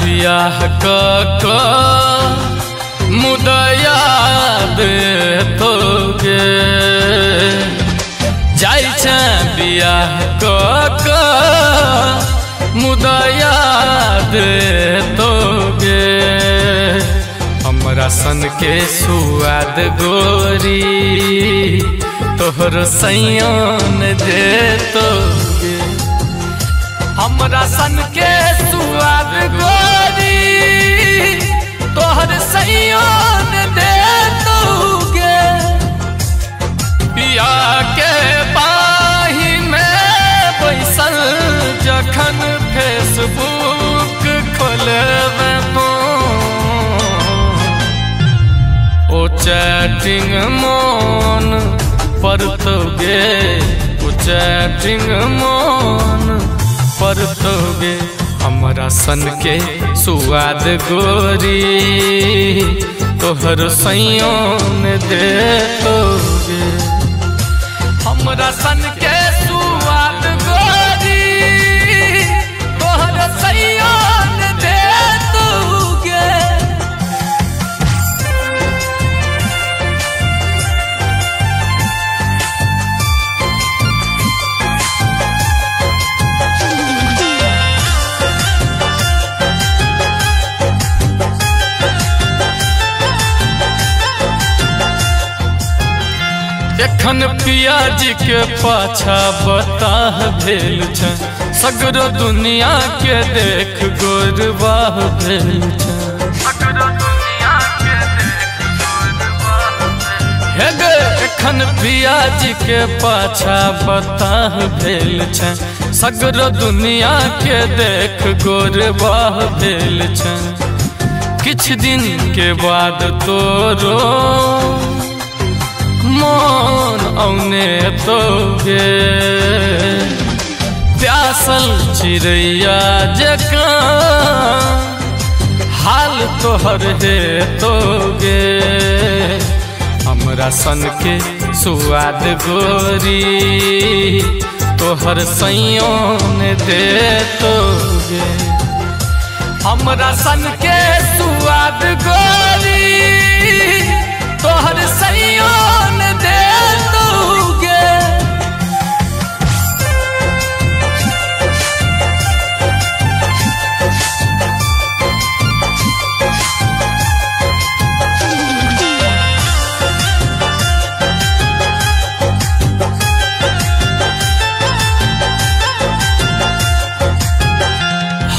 बियाह क मुदया दे तोगे जाय छे बियाह क मुदया दे तोगे हमरा सन के सुआद गोरी तोहर सैयान दे तोगे हमरा सन के सुआद गोरी तोहर सैयान दे तोगे पिया के बाही में बैसल जखन फेसबुक खोलबे ओ चैटिंग मन परतोगे ओ चैटिंग मन परतोगे हमरा सन के सुआद गोरी तोहर सैयान दे तोगे हमरा सन के सुआद गोरी तोहर सैयान दे तोगे एखन पियाज के पाछा बताह भेल छ सगरो दुनिया के देख गोरबाह भेल छ हे गे एखन पियाज के पाछा बताह भेल छ सगरो दुनिया के देख गोरबाह भेल छ किछ दिन के बाद तोरो मन औने तोगे प्यासल चिड़ैया जका हाल तोहर हे तोगे हमरा सन के सुआद गोरी तोहर सैयान दे तोगे हमरा सन के सुआद गोरी तोहर सैयान दे तोगे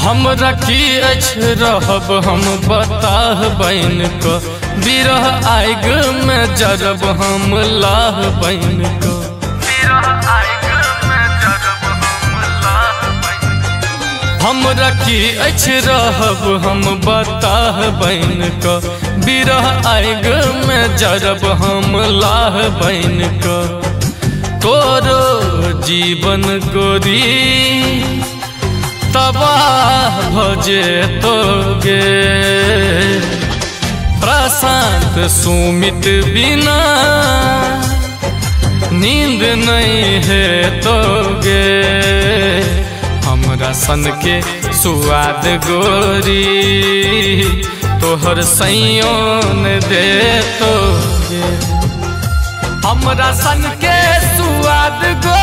हमरा की अछि रहब हम बताह बन क बिरह आइग में जरब हम लाह बन क हमरा की अछि रहब हम बताह बन क बिरह आइग में जरब हम लाह बन क तोरो जीवन गोरी तबाह भजे तोगे प्रशांत सुमित बिना नींद नहीं है तोगे हमरा सन के सुआद गोरी तोहर सैयान दे तोगे हमरा सन के सुआद गोरी